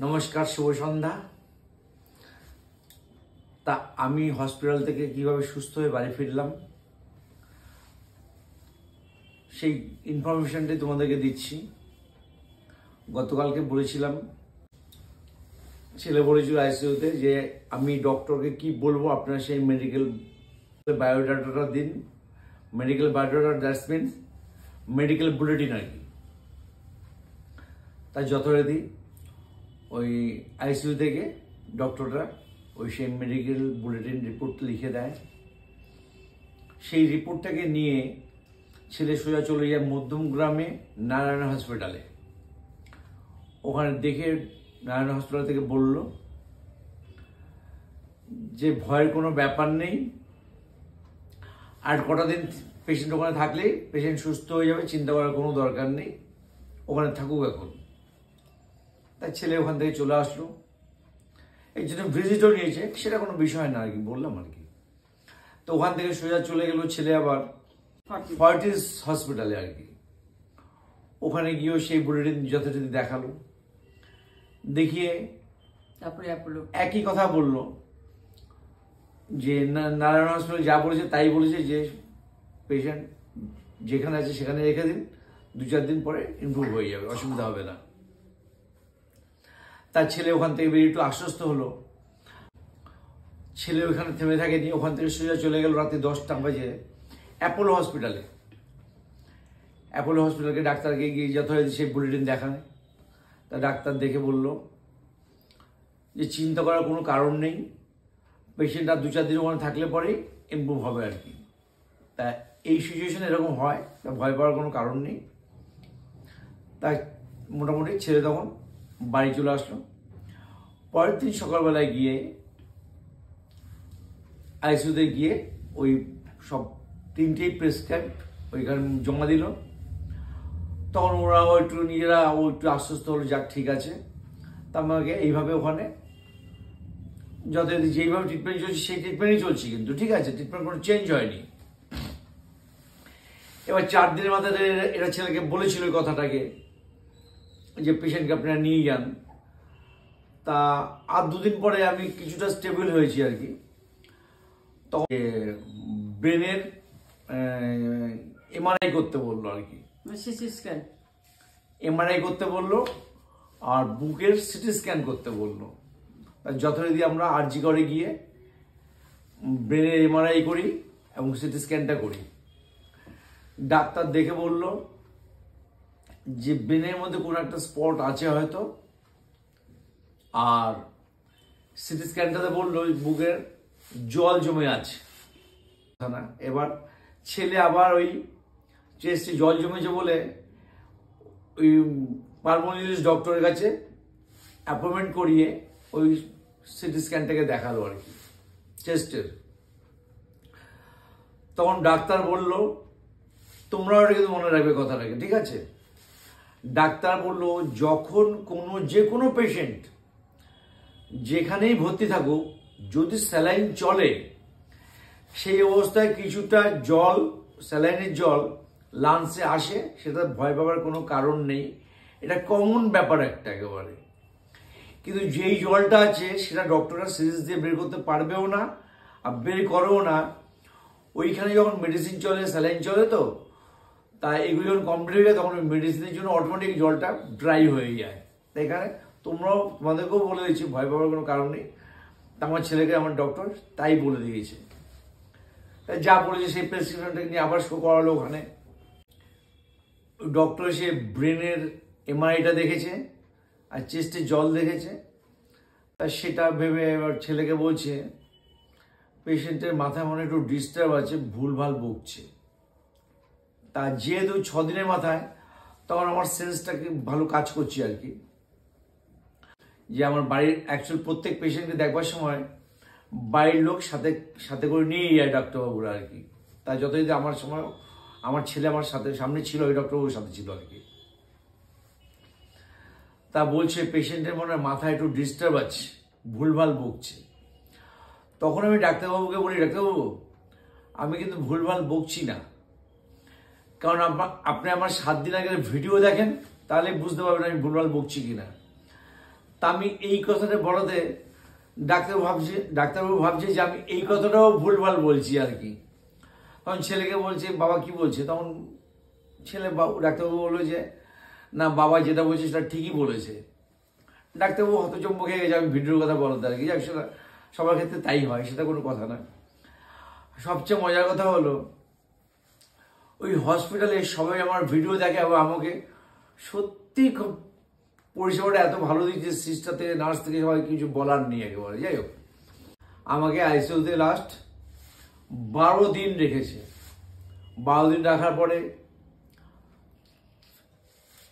নমস্কার, শুভ সন্ধ্যা। তা আমি হসপিটাল থেকে কিভাবে সুস্থ হয়ে বাড়ি ফিরলাম সেই ইনফরমেশনটাই তোমাদেরকে দিচ্ছি। গতকালকে বলেছিলাম, ছেলে বলেছিল আইসিইউতে যে আমি ডক্টরকে কি বলবো, আপনারা সেই মেডিকেল বায়োডাটাটা দিন। Medical biodata that's means medical bulletin আর কি। তাই যথারীতি ওই আইসিইউ থেকে ডক্টররা ওই সেই মেডিকেল বুলেটিন রিপোর্ট লিখে দেয়। সেই রিপোর্টটাকে নিয়ে ছেলে সোজা চলে যায় মধ্যমগ্রামে নারায়ণ হসপিটালে। ওখানে দেখে নারায়ণ হসপিটাল থেকে বলল যে ভয়ের কোনো ব্যাপার নেই, আর কটা দিন পেশেন্ট ওখানে থাকলেই পেশেন্ট সুস্থ হয়ে যাবে, চিন্তা করার কোনো দরকার নেই, ওখানে থাকুক এখন। তাই ছেলে ওখান থেকে চলে আসলো। এই জন্য ভিজিটও নিয়েছে, সেটা কোনো বিষয় না আর কি, বললাম আর কি। তো ওখান থেকে সোজা চলে গেল ছেলে আবার ফর্টিস হসপিটালে আর কি। ওখানে গিয়েও সেই বুলেটিন যথারীতি দেখালো, দেখিয়ে তারপরে একই কথা বলল যে নারায়ণ হসপিটাল যা বলেছে তাই বলেছে, যে পেশেন্ট যেখানে আছে সেখানে রেখে দিন, 2-4 দিন পরে ইমপ্রুভ হয়ে যাবে, অসুবিধা হবে না। তার ছেলে ওখান থেকে বেরিয়ে একটু আশ্বস্ত হলো। ছেলে ওখানে থেমে থাকেনি, ওখান থেকে সোজা চলে গেল রাতে 10টা বাজে অ্যাপোলো হসপিটালে। অ্যাপোলো হসপিটালকে ডাক্তারকে গিয়ে যথারীতি সেই বুলেটিন দেখায়। তা ডাক্তার দেখে বলল যে চিন্তা করার কোনো কারণ নেই, পেশেন্ট আর 2-4 দিন ওখানে থাকলে পরেই ইমপ্রুভ হবে আর কি। তা এই সিচুয়েশন এরকম হয়, তা ভয় পাওয়ার কোনো কারণ নেই। তাই মোটামুটি ছেলে তখন বাড়ি চলে আসলো। পরের দিন সকালবেলায় গিয়ে আইসিইউতে গিয়ে ওই সব 3টেই প্রেসক্রাইব ওইখানে জমা দিল। তখন ওরাও একটু নিজেরা একটু আশ্বস্ত হলো, যাক ঠিক আছে। তা আমাকে এইভাবে ওখানে যথারীতি যেইভাবে ট্রিটমেন্ট চলছে সেই ট্রিটমেন্টই চলছে, কিন্তু ঠিক আছে, ট্রিটমেন্ট কোনো চেঞ্জ হয়নি। এবার 4 দিনের মাথায় এরা ছেলেকে বলেছিল ওই কথাটাকে যে পেশেন্টকে আপনারা নিয়ে যান। তা আর 2 দিন পরে আমি কিছুটা স্টেবল হয়েছি আর কি। তখন ব্রেনের এমআরআই করতে বললো আর কি, সিটি স্ক্যান এমআরআই করতে বললো, আর বুকের সিটি স্ক্যান করতে বললো। যথারীতি আমরা আরজি করে গিয়ে ব্রেনের এমআরআই করি এবং সিটি স্ক্যানটা করি। ডাক্তার দেখে বলল যে ব্রেনের মধ্যে কোনো একটা স্পট আছে হয়তো, আর সিটি স্ক্যানটাতে বললো বুকের জল জমে আছে না। এবার ছেলে আবার ওই চেস্টে জল জমেছে বলে ওই পালমোনোলজিস্ট ডক্টরের কাছে অ্যাপয়েন্টমেন্ট করিয়ে ওই সিটি স্ক্যানটাকে দেখালো আর কি চেস্টের। তখন ডাক্তার বলল, তোমরা ওটা কিন্তু মনে রাখবে কথাটাকে, ঠিক আছে। ডাক্তার বলল যখন যে কোনো পেশেন্ট যেখানেই ভর্তি থাকুক, যদি স্যালাইন চলে, সেই অবস্থায় কিছুটা জল, স্যালাইনের জল লাংসে আসে, সেটা ভয় পাওয়ার কোনো কারণ নেই, এটা কমন ব্যাপার একটা একেবারে। কিন্তু যেই জলটা আছে সেটা ডক্টররা সিরিজ দিয়ে বের করতে পারবেও না, আর বের করেও না। ওইখানে যখন মেডিসিন চলে, স্যালাইন চলে, তো তাই এগুলো যখন কমপ্লিট হয়ে যায় তখন ওই মেডিসিনের জন্য অটোমেটিক জলটা ড্রাই হয়ে যায়। তাই এখানে তোমাদেরকেও বলে দিচ্ছি, ভয় পাওয়ার কোনো কারণ নেই। তা আমার ছেলেকে আমার ডক্টর তাই বলে দিয়েছে। তাই যা বলেছে সেই প্রেসক্রিপশনটা নিয়ে আবার শো করালো ওখানে। ডক্টর এসে ব্রেনের এমআরআইটা দেখেছে আর চেস্টে জল দেখেছে। তা সেটা ভেবে এবার ছেলেকে বলছে পেশেন্টের মাথায় মনে একটু ডিস্টার্ব আছে, ভুলভাল বকছে। তা যেহেতু 6 দিনের মাথায়, তখন আমার সেন্সটাকে ভালো কাজ করছে আর কি, যে আমার বাড়ির অ্যাকচুয়াল প্রত্যেক পেশেন্টকে দেখবার সময় বাড়ির লোক সাথে সাথে করে নিয়ে যায় ডাক্তারবাবুরা আর কি। তাই যতদিন আমার সময় আমার ছেলে আমার সাথে সামনে ছিল, ওই ডক্টরবাবুর সাথে ছিল আর কি। তা বলছে পেশেন্টের মনে হয় মাথায় একটু ডিস্টার্ব আছে, ভুলভাল বকছে। তখন আমি ডাক্তারবাবুকে বলি, ডাক্তারবাবু আমি কিন্তু ভুলভাল বকছি না, কারণ আপনি আমার 7 দিন আগের ভিডিও দেখেন, তাহলে বুঝতে পারবেন আমি ভুলভাল বকছি কিনা। তা আমি এই কথাটা বলাতে ডাক্তারবাবু ভাবছে যে আমি এই কথাটাও ভুলভাল বলছি আর কি। তখন ছেলেকে বলছে বাবা কি বলছে, তখন ডাক্তারবাবু বললো যে না বাবা যেটা বলছে সেটা ঠিকই বলেছে। ডাক্তারবাবু হতচম্ব খেয়ে গেছে আমি ভিডিওর কথা বলতে আর কি, যাক সেটা সবার ক্ষেত্রে তাই হয়, সেটা কোনো কথা না। সবচেয়ে মজার কথা হলো ওই হসপিটালে সবাই আমার ভিডিও দেখে এবং আমাকে সত্যি খুব পরিষেবাটা এত ভালো দিচ্ছে, সিস্টার থেকে নার্স থেকে সবাই কিছু বলার নেই একেবারে। যাই হোক, আমাকে আইসিইউতে লাস্ট 12 দিন রেখেছে। 12 দিন রাখার পরে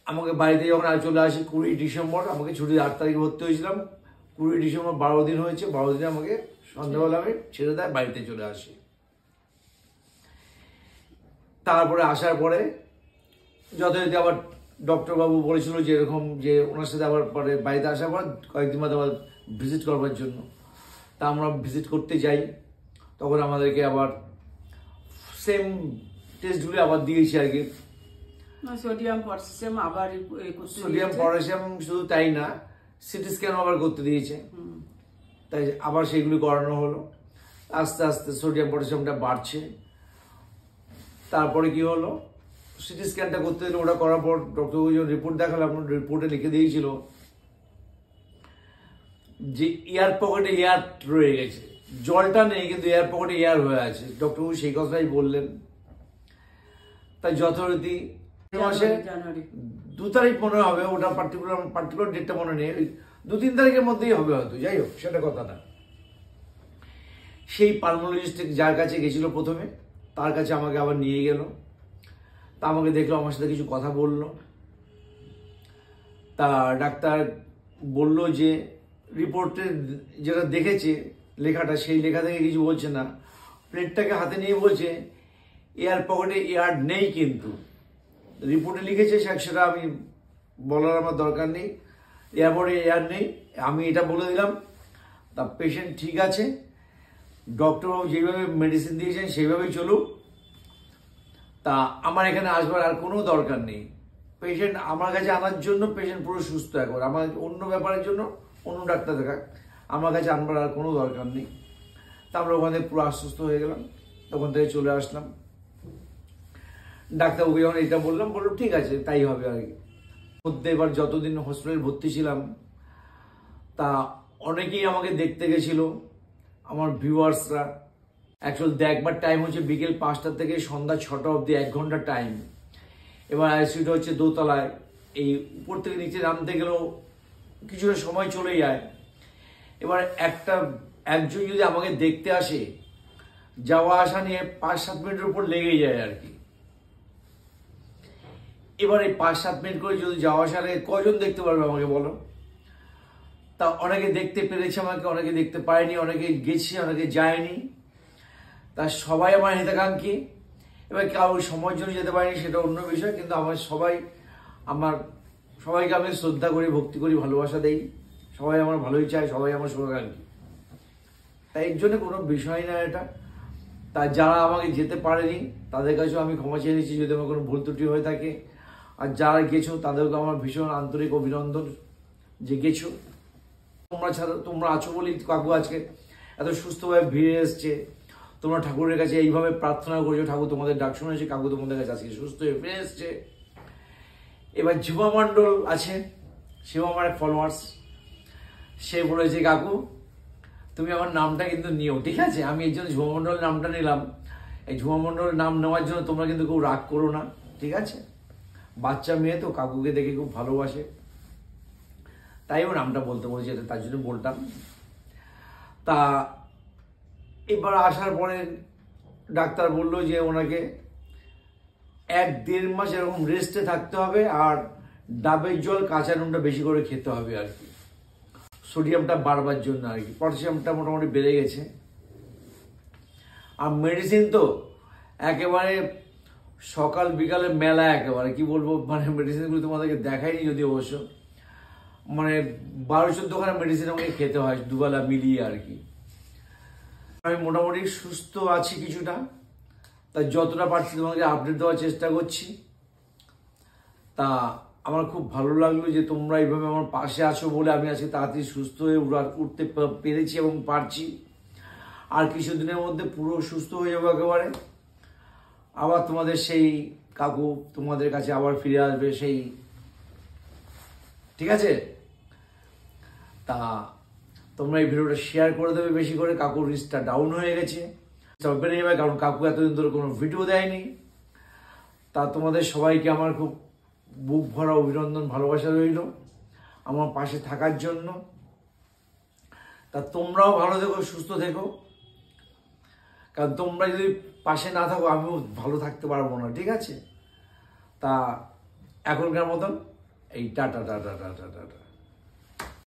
আমাকে বাড়িতে যখন চলে আসি 20 ডিসেম্বর, আমাকে ছুটি 8 তারিখে ভর্তি হয়েছিলাম, 20 ডিসেম্বর 12 দিন হয়েছে। 12 দিনে আমাকে সন্ধ্যাবেলা আমি ছেড়ে দেয়, বাড়িতে চলে আসি। তারপরে আসার পরে যথারীতি আবার ডক্টরবাবু বলেছিল যে এরকম যে ওনার সাথে আবার পরে বাড়িতে আসার পর কয়েকদিন বাদে আবার ভিজিট করবার জন্য। তা আমরা ভিজিট করতে যাই, তখন আমাদেরকে আবার সেম টেস্টগুলি আবার দিয়েছি আর কি। সোডিয়াম পটাশিয়াম আবার সোডিয়াম পটাশিয়াম শুধু তাই না, সিটি স্ক্যান আবার করতে দিয়েছে, তাই আবার সেগুলি করানো হলো। আস্তে আস্তে সোডিয়াম পটাশিয়ামটা বাড়ছে। তারপরে কি হলো, সিটি স্ক্যানটা করতে দিলে, ওটা করার পর ডক্টর রিপোর্ট দেখালাম, রিপোর্টে লিখে দিয়েছিল যে এয়ার পকেটে এয়ার রয়ে গেছে, জলটা নেই কিন্তু এয়ার পকেটে এয়ার হয়ে আছে। ডক্টর সেই কথাই বললেন। তাই যথারীতি মাসে 2 তারিখ মনে হবে, ওটা পার্টিকুলার ডেটটা মনে নেই, 2-3 তারিখের মধ্যেই হবে হয়তো। যাই হোক, সেটা কথা না। সেই পালমোলজিস্ট যার কাছে গেছিল প্রথমে, তার কাছে আমাকে আবার নিয়ে গেল। তা আমাকে দেখলো, আমার সাথে কিছু কথা বললো। তা ডাক্তার বলল যে রিপোর্টে যেটা দেখেছে লেখাটা, সেই লেখা থেকে কিছু বলছে না। প্লেটটাকে হাতে নিয়ে বলছে এয়ার পকেটে এয়ার নেই, কিন্তু রিপোর্টে লিখেছে সেটা আমি বলার আমার দরকার নেই, এয়ারপোর্টে এয়ার নেই, আমি এটা বলে দিলাম। তা পেশেন্ট ঠিক আছে, ডক্টরবাবু যেভাবে মেডিসিন দিয়েছেন সেইভাবেই চলুক। তা আমার এখানে আসবার আর কোনো দরকার নেই। পেশেন্ট আমার কাছে আনার জন্য পেশেন্ট পুরো সুস্থ, একবার আমার অন্য ব্যাপারের জন্য অন্য ডাক্তার দেখাক, আমার কাছে আনবার আর কোনো দরকার নেই। তা আমরা ওখান থেকে পুরো আশ্বস্ত হয়ে গেলাম, তখন থেকে চলে আসলাম। ডাক্তারবাবুকে যখন এটা বললাম, বললো ঠিক আছে তাই হবে আর কি। মধ্যে এবার যতদিন হসপিটালে ভর্তি ছিলাম, তা অনেকেই আমাকে দেখতে গেছিল, আমার ভিউয়ার্সরা। অ্যাকচুয়াল দেখবার টাইম হচ্ছে বিকেল 5টা থেকে সন্ধ্যা 6টা অবধি, 1 ঘন্টা টাইম। এবার আইসিইউটা হচ্ছে দোতলায়, এই উপর থেকে নিচে নামতে গেলেও কিছুটা সময় চলে যায়। এবার একজন যদি আমাকে দেখতে আসে, যাওয়া আসা নিয়ে 5-7 মিনিটের উপর লেগেই যায় আর কি। এবার এই 5-7 মিনিট করে যদি যাওয়া আসা লাগে, কজন দেখতে পারবে আমাকে বলো? তা অনেকে দেখতে পেরেছে আমাকে, অনেকে দেখতে পায়নি, অনেকে গেছে, অনেকে যায়নি। তা সবাই আমার হিতাকাঙ্ক্ষী। এবার কারো সময়ের জন্য যেতে পারিনি, সেটা অন্য বিষয়, কিন্তু সবাইকে আমি শ্রদ্ধা করি, ভক্তি করি, ভালোবাসা দেই। সবাই আমার ভালোই চায়, সবাই আমার শুভাকাঙ্ক্ষী। তাই এর জন্য কোনো বিষয় না এটা। তা যারা আমাকে যেতে পারেনি তাদের কাছেও আমি ক্ষমা চেয়ে নিচ্ছি যদি আমার কোনো ভুল ত্রুটি হয়ে থাকে। আর যারা গেছো তাদেরকে আমার ভীষণ আন্তরিক অভিনন্দন যে গেছো। তোমরা আছো বলেই কাকু আজকে এত সুস্থভাবে ভিড়ে এসছে। তোমরা ঠাকুরের কাছে এইভাবে প্রার্থনা করছো, ঠাকুর তোমাদের ডাক শুনেছে, কাকু তোমাদের কাছে আজকে সুস্থ হয়ে ফিরে এসছে। এবার ঝুমা মণ্ডল আছে, সেও আমার এক ফলোয়ার্স। সে বলেছে কাকু তুমি আমার নামটা কিন্তু নিও, ঠিক আছে? আমি এর জন্য ঝুমা মণ্ডল নামটা নিলাম। এই ঝুমা মণ্ডলের নাম নেওয়ার জন্য তোমরা কিন্তু কেউ রাগ করো না, ঠিক আছে? বাচ্চা মেয়ে তো কাকুকে দেখে খুব ভালোবাসে, তাই ও নামটা বলতে বলছে, তার জন্য বলতাম। তা এবার আসার পরে ডাক্তার বলল যে ওনাকে 1-1.5 মাস এরকম রেস্টে থাকতে হবে, আর ডাবের জল, কাঁচা নুনটা বেশি করে খেতে হবে আর কি, সোডিয়ামটা বাড়বার জন্য আর কি। পটাশিয়ামটা মোটামুটি বেড়ে গেছে। আর মেডিসিন তো একেবারে সকাল বিকালে মেলা, একেবারে কি বলবো, মানে মেডিসিনগুলো তোমাদেরকে দেখাইনি যদি অবশ্য, মানে 12-14 খানা মেডিসিন আমাকে খেতে হয় দুবেলা মিলিয়ে আর কি। আমি মোটামুটি সুস্থ আছি কিছুটা, তাই যতটা পারছি তোমাকে আপডেট দেওয়ার চেষ্টা করছি। তা আমার খুব ভালো লাগলো যে তোমরা এইভাবে আমার পাশে আছো বলে আমি আজকে তাড়াতাড়ি সুস্থ হয়ে উঠতে পেরেছি এবং পারছি। আর কিছুদিনের মধ্যে পুরো সুস্থ হয়ে যাবো একেবারে। আবার তোমাদের সেই কাকু তোমাদের কাছে আবার ফিরে আসবে সেই, ঠিক আছে? তা তোমরা এই ভিডিওটা শেয়ার করে দেবে বেশি করে। কাকুর রিচটা ডাউন হয়ে গেছে, বেড়ে যাবে, কারণ কাকু এতদিন ধরে কোনো ভিডিও দেয়নি। তা তোমাদের সবাইকে আমার খুব বুক ভরা অভিনন্দন, ভালোবাসা রইল আমার পাশে থাকার জন্য। তা তোমরাও ভালো থেকো, সুস্থ থেকো, কারণ তোমরা যদি পাশে না থাকো আমিও ভালো থাকতে পারবো না, ঠিক আছে? তা এখনকার মতন এই টাটা টাটা টাটা টাটা।